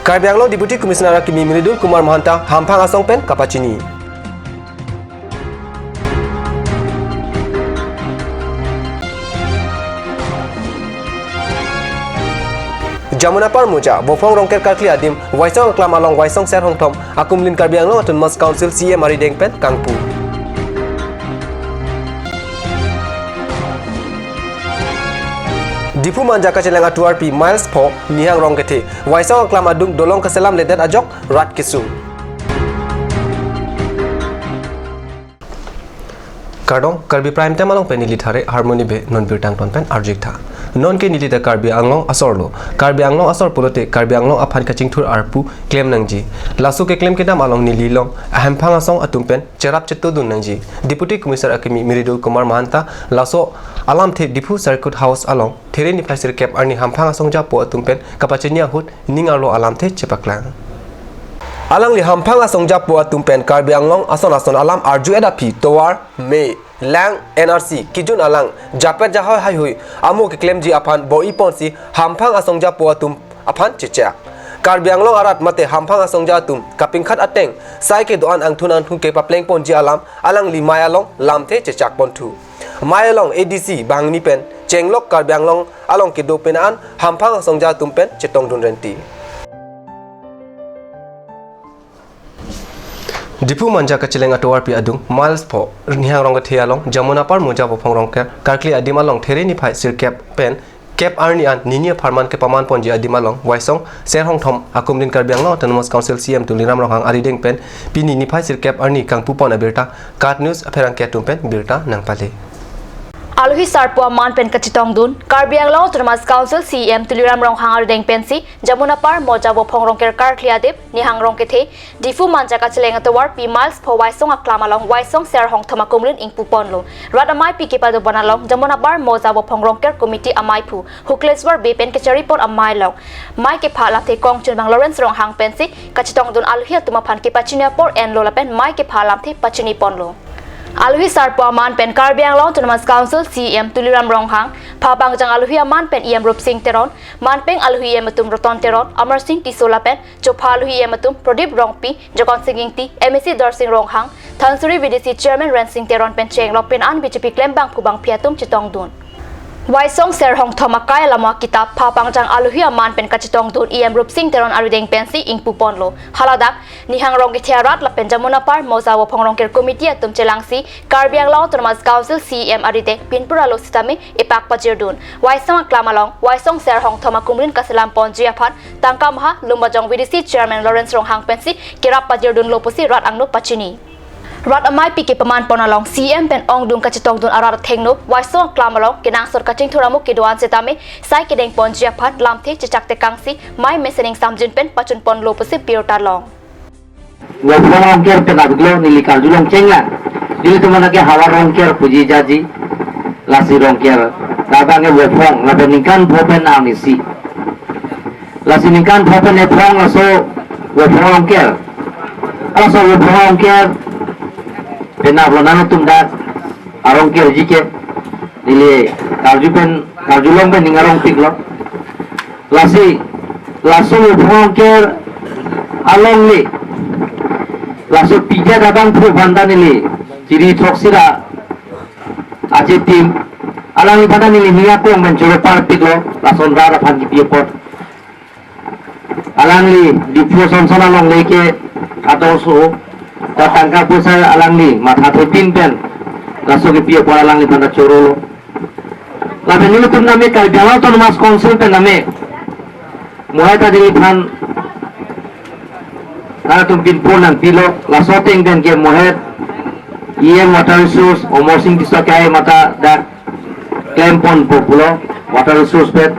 Karbi Anglong Deputy Commissioner Kimi Miridul Kumar Mahanta hampang asong pen kapacini. Jamunapar Muja, Bofong Rongker Karkli Adim, Waisong Klam along Waisong Ser Hong Tom, Akumlin Karbi Anglong Autonomous Council CM Marideng Pen Kangpu. Dipu manja kacelang atuar pi miles po nihang rong kete. Waisong Klam Adung dolong keselam ledet ajok rat kisung. Kardong Karbi Prime Time along penili thare harmony be non birtang ton pen arjik tha. Non ke nili da Karbi Anglong asorlo. Karbi Anglong asor pulote Karbi Anglong aphan kaching thur arpu claim nangji. Lasu ke claim ke nam along nili long aham phang asong atum pen cherap chitto dun nangji. Deputy Commissioner Akimi Miridul Kumar Mahanta laso alam the Dipu Circuit House along there ni placer cap arni hamphang asong ja po atum pen kapachenia hut ningarlo alam the chepaklang. Alang li hamphang asong ja po atum pen Karbi Anglong ason alam arju edapi towar me lang NRC kijun alang japet jahoy hai hui amu ke claim ji aphan boi ponsi hamphang asong ja po atum aphan chicha. Karbi Anglong arat mate hamphang asong ja atum kaping khat ateng sai ke doan ang thun ke papleng pon ji alang li mai along lam the chechak pon thu. Mai along ADC bangni pen chenglok Karbi Anglong along ke do penan hamphang asong ja atum pen chetong dun renti. Dipu manja kacileng atuar pi adung miles po nihang rong ke along Jamunapar Muja Bofong Rongker Karkli Adim along there ni phai sir cap pen cap arni an ninia farman ke paman ponji Adim along Waisong Ser Hong Thom Akumlin Karbi Anglong Autonomous Council CM Tuliram Rohang Arideng pen pini ni phai sir cap arni Kangpu pon abirta Kat News apherang ke tum pen birta nangpale. Aluhi sarpua man pen kachitong dun Karbi Anglong Autonomous Council CM Tuliram Rohang Arideng pensi Jamunapar Moja Bofong Rongker Karkli Adim nihang rong kethe Difu manja kacileng atawar pi miles po Waisong aklam along Waisong Ser Hong Thom Akumlin ing puponlo radamai pi kipado banalong Jamunapar Moja Bofong Rongker Committee amai pu hukleswar be pen kachari pon amai long mai ke phala the kong chun bang Lawrence Rohang pensi kachitong dun aluhi atuma ke pachinia por en lola pen mai ke phalam the pachini ponlo. Aluhi sarpua man pen Karbi Anglong Autonomous Council CM Tuliram Ronghang phabang jang aluhi man pen IM Rup Singh Teron man peng aluhi matum Roton Teron Amar Singh Tisola pen chopha aluhi matum Pradip Rongpi Jokon Singing Ti MSC Darsing Ronghang Thansuri VDC Chairman Ran Singh Teron pen cheng lok pen an BJP claim bang phubang phiatum chitong dun Waisong Ser Hong Thom akai lama kita phabang jang aluhi man pen kachitong dun IM Rup Singh Teron arideng pensi ing puponlo haladak nihang rong githiarat la pen Jamunapar Moja Bofong Rongker Committee atum chelangsi Karbi Anglong Autonomous Council CM aride pinpura lo sitame ipak pajirdun Waisong aklamalong Waisong Ser Hong Thom akumlin kaselam ponji aphan tangka maha lumbajong VDC Chairman Lawrence Ronghang pensi kirap pajirdun lo pusi rat angno pachini Rat amai piki paman ponalong CM pen ong dung kachitong dun arat thengno Waisong klamalong kinang sor kaching thuramu kidoan setame sai kideng ponji aphan lamthe chichak te kangsi mai mesening samjin pen pachun pon lo pusi piota long Wafong Rongker penaglo nilikal julong cenglan dili tumana ke hawa Rongker puji jaji lasi Rongker kabange wafong labeninkan phopen amisi lasi ninkan phopen epong laso wafong Rongker alaso wafong Rongker penaglo nanu tumdak arongker jike dili karjulong pen ningarong piklo lasi laso wafong Rongker along li laso pija dabang pro bandanili ciri toksira aje tim alang bandanili hiya ko menjore parpik lo lason rara phangi piepot alang li dipro sonsona long leke atau so tatangka pusa alang li matha thepin pen laso ke piepot alang li banda chorolo labe nilu tum name Karbi Anglong Autonomous Council pen name muhai ta dili phan Nara tumpin punan pilo lasoteng dan ke mohet IM water resource omosing disakai mata dak klempon populo water resource pet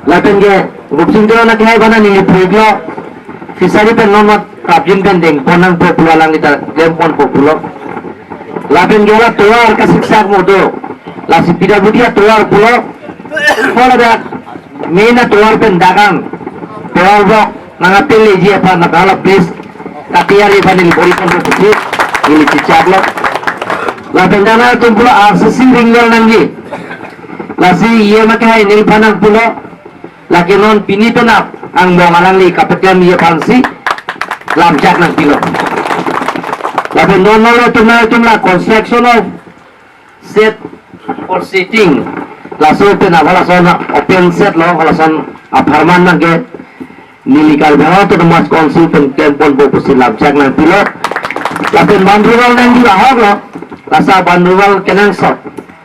lapen ke rupsing tero nak hai bana ni preglo fisari pen non kapjin pen deng ponang populo lang kita klempon populo lapen ke la toar ka siksak modo lasi pida budia toar pulo pola dak mena toar pen dagang toar bok nangapil leji apa nakala please katia li panil bori kon pusi ili cicablo la pendana tumpulo arsasi ringgal nanggi lasi iye makai nil panang pulo lagi non pini penap ang bangalan li kapityan niya pansi lamjak ng pilo. Laban doon na tumla construction of set for sitting. Laso open wala son open set lo wala son apartment na get nilikal bawa to mas council pen tempon po si lamjak ng pilo. Laban bandruwal nang di ahog lo. Lasa bandruwal kenang sot.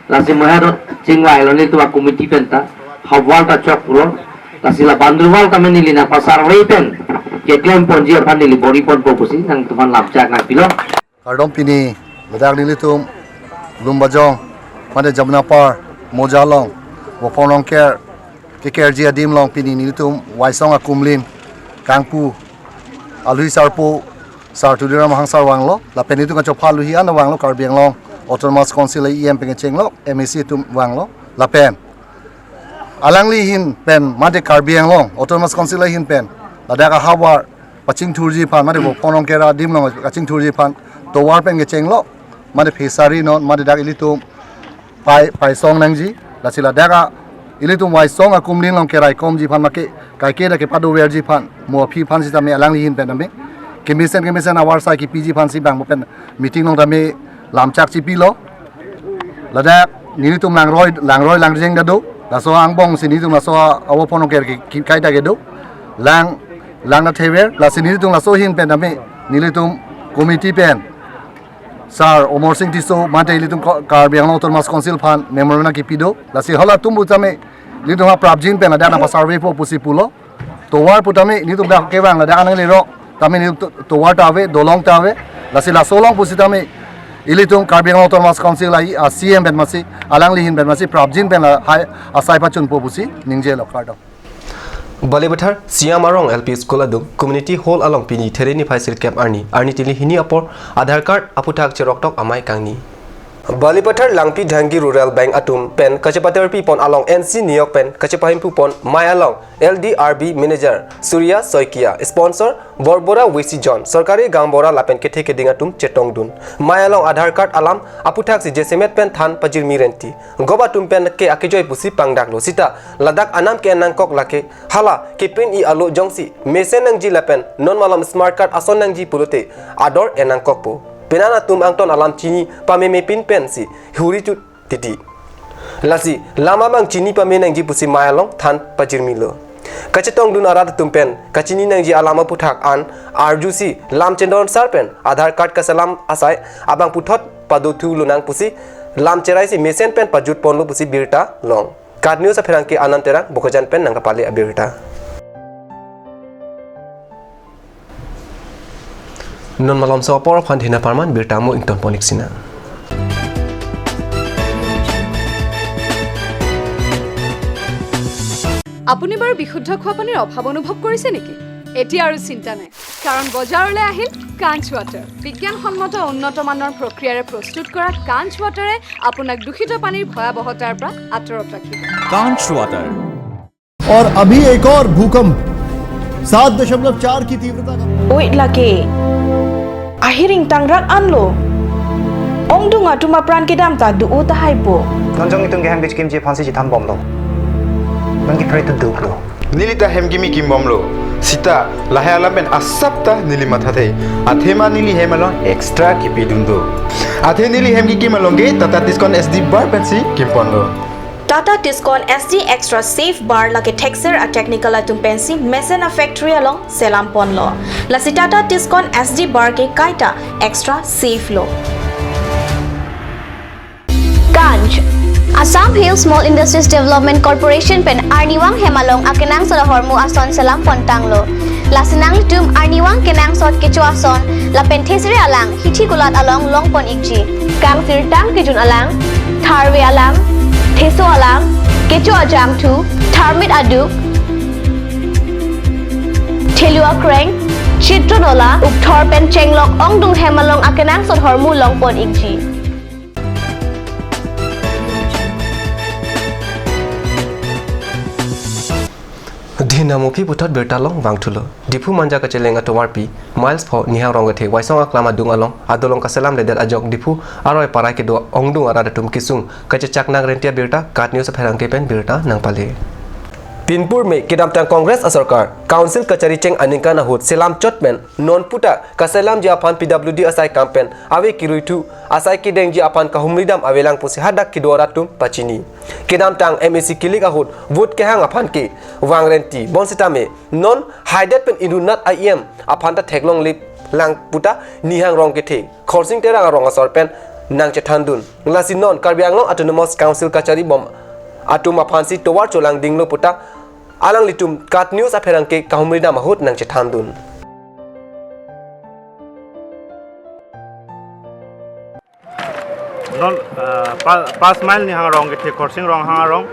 Lasi maherot cingwai lo ni tuwa komiti penta hawal ta chok lo. Lasi la bandruwal kami nili na pasar pen. Ke claim ponji apan nili bori pon po si nang tuman lamjak ng pilo. Kardom pini ledak nilitum lumbajong made jamna par mojalong woponong care kekerji adim long pini nilitum waisong akumlin kangpu alui sarpo sartudira mahangsar wanglo la penitu ka chopha luhi an wanglo karbiang long autonomous council em pengecheng lo mec tum wanglo la pen alangli hin pen made karbiang long autonomous council hin pen ladaka hawar paching thurji phan made woponong care adim long paching thurji phan to war pen ngecheng lo made phesari non made dak ilitum pai song nangji la sila daka ilitum wai song akumlin long kerai komji phan make kai ke da ke padu werji phan mo phi phan sita me alang lihin pen ame kemisen awar sai ki pg phan si bang mo pen meeting long da me lamchak chi pi lo la da nilitum langroi jeng da do la so angbong sinitum la so awo pono ker ki kai da ge do lang na thewer la sinitum la so hin pen ame nilitum committee pen sar omor sing tiso mate litum karbiang long autonomous council phan memorana ki pido la si hola tumbu tame litum ha prabjin pen la da na survey po pusi pulo to war putame litum da kewang la da anang le ro tame ni to war tawe dolong tawe la si la solong pusi tame ilitum karbiang long autonomous council ai cm pen masi alang lihin pen masi prabjin pen la asai pa chun po pusi ningje lo kardo Balibathar Siam Arong LP School adum community hall along pini thereni phaisil camp arni tili hini apor Aadhaar card aputhak cherok tok amai kangni Balibathar Langpi Dhangi Rural Bank atum pen kachepater pi pon along NC New York pen kachepahim pu pon mai along LDRB manager Surya Soikia sponsor Borbora Wisi John sarkari gambora lapen kethe ke dingatum chetong dun mai along Aadhaar card alam aputhak si jesemet pen than pajir mirenti goba tum pen ke akijoi pusi pangdak lo sita ladak anam ke nangkok lake hala ke pin I alo jongsi mesen nang ji lapen non malam smart card ason nang ji pulote ador enangkok pu penana tum angton alam chini pameme pin pensi huri tu titi lasi lama bang chini pamenang ji pusi mayalong than pajirmilo kachetong dun arad tumpen kachini nang ji alama puthak an arjusi lam chendon sarpen Aadhaar card ka salam asai abang puthot padothu lunang pusi lam cherai si mesen pen pajut ponlu pusi birta long card news apherang ke anantera bokojan pen nang pale abirta non malom so por phan hina parman birtamo ington poniksina আপুনি বাৰু বিশুদ্ধ খোৱা পানীৰ অভাৱ অনুভৱ কৰিছে নেকি এতিয়া আৰু চিন্তা নাই কাৰণ বজাৰলৈ আহিল কাঞ্চ ৱাটাৰ বিজ্ঞানসন্মত উন্নত মানৰ প্ৰক্ৰিয়াৰে প্ৰস্তুত কৰা কাঞ্চ ৱাটাৰে আপোনাক দূষিত পানীৰ ভয়াৱহতাৰ পৰা আঁতৰত ৰাখিব कांच वाटर और अभी एक और भूकंप 7.4 की तीव्रता का Oy lagi ahiring tangrak anlo ongdunga tuma pran kidam ta du uta haipo Nonjong itong gaham bitch kimchi fansi jitam bomlo. Nangki pray to duklo. Nilita hemgimi kimbomlo. Sita lahalamen asapta nili mathate. Athema nili hemalon extra kipidundo. Athe nili hemgi kimalonge tata discount SD bar pensi kimponlo. Tata Tiscon SD Extra Safe Bar lagi texture a technical atum pensi mesena factory along selam pon lo. Lasi Tata Tiscon SD Bar ke kaita extra safe lo. Ganj Assam Hill Small Industries Development Corporation pen Arniwang Hemalong akenang sa hormu ason selam pontang lo. Lasinang tum Arniwang kenang sot kecuason la penthesri alang hithi gulat along long pon ikji. Kang sirtang kijun alang tharwe alang Theso alang, kecho ajam tu, tharmit aduk, thelua kreng, chitronola, ukthor pen chenglok ongdung hemalong akenang sot hormu longpon ikji. Dinamopi putot bertalong bangtulo. Dipu manja kacelenga towarpi, miles po nihang rongathe waisong aklama dung along, adolong kasalam ledet ajok dipu aroy parai ke do ongdung arada tum kisung, kacecak nang rentia birta, kat news apherang kepen birta nang pale. Pinpur में kedam tang Congress asarkar Council kachari cheng aninka na hut selam chotmen non puta kaselam ji apan PWD asai campaign ave kiruitu asai kideng ji apan kahumridam avelang pusi hadak kidoratum pachini kedam tang MAC kilik ahut vote ke hang apan ke wangrenti bonsita me non haidet pen idunat IM apan ta theklong lip lang puta nihang rong ke the khorsing terang rong asar pen nang chethandun lasi non Karbi Anglong Autonomous Council kachari bom atum apansi towar cholang dinglo puta alang litum kat news aperang ke kahumrida mahut nang chethandun non pas mile ni hang rong ke the korsing rong hang rong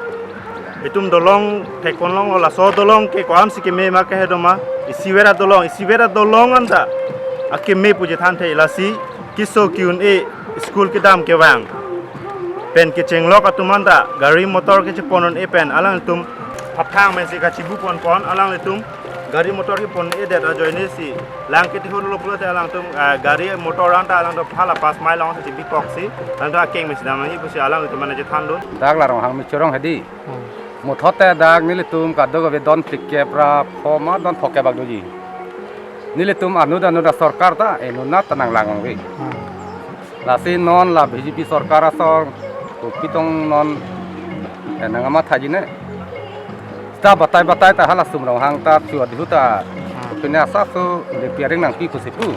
itum dolong the konlong la so dolong ke kwam si ke me ma ke hedoma isiwera dolong anda ake me puje than the ilasi kiso kyun e school ke dam ke wang pen ke chenglok atumanda gari motor ke ponon e pen alang tum pathang me si ka chibu pon alang letum gari motor ki pon e det ajoine si lang ke ti holo pulo te alang tum gari motor anta alang do phala pas mai long si big box si alang do akeng me si dam ni pusi alang letum mane je than do dak la rong hang mi chorong hadi mo thote dak ni letum ka do ge don flik ke pra phoma don thoke bag do ji ni letum anu da sarkar ta enu na tanang lang ge la si non la BJP sarkar asor ko pitong non enangama thajine ta batai ta hala sumrong hang ta chuat huta pina sa su le piaring nang pi kusipu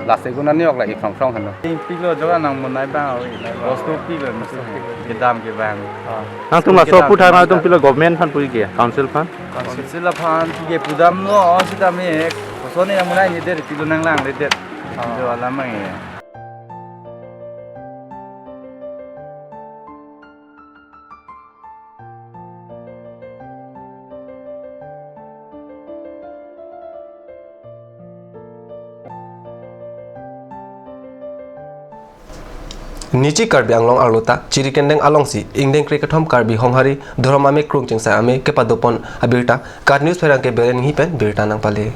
la seguna niok la ifang phong han pilo joga nang monai ba rosto pilo masu ke dam ke bang nang tum la so pu thai ma tum pilo government phan pui ke council phan ke pudam no sita me so ne amunai ni der pilo nang lang le der jo ala mai Nichi Karbi Anglong Arlota chiri kendeng alongsi ingdeng krikathom Karbi honghari dhoromame krung chingsa ame kepadopon abirta kat news pherang ke beren hi pen birta nang pale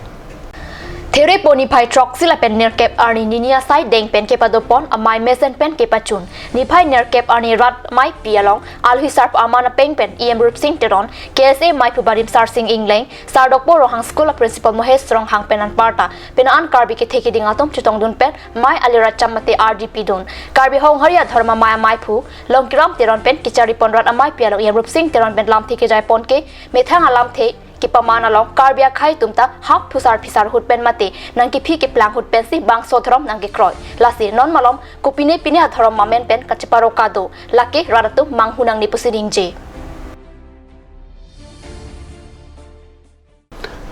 Theory poni phai truck sila pen ner cap arni ninia sai deng pen ke padopon amai mesen pen ke pachun ni phai ner cap arni rat mai pialong alhi sarp amana peng pen em rup sing teron KSA mai pubarim sar sing ingleng sar dokbo rohang school principal mohes rong hang penan parta penan Karbi ke theki ding atom chutong dun pen mai alira chamate RDP dun Karbi hong haria dharma maya mai phu longkiram teron pen kichari pon rat amai pialong em rup sing teron pen lam theki jai pon ke methang alam the ki pamana long Karbia khai tumta hak thusar phisar hut pen mate nang ki phi ki plang hut pen si bang so throm nang ki kroi lasi non malom kupine pine athorom mamen pen kachiparo kado lake radatu manghunang ni pusiding je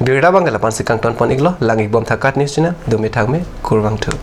birda bangala pansi kangton pon iglo langik bom thakat ni china dumi thangme kurwang thu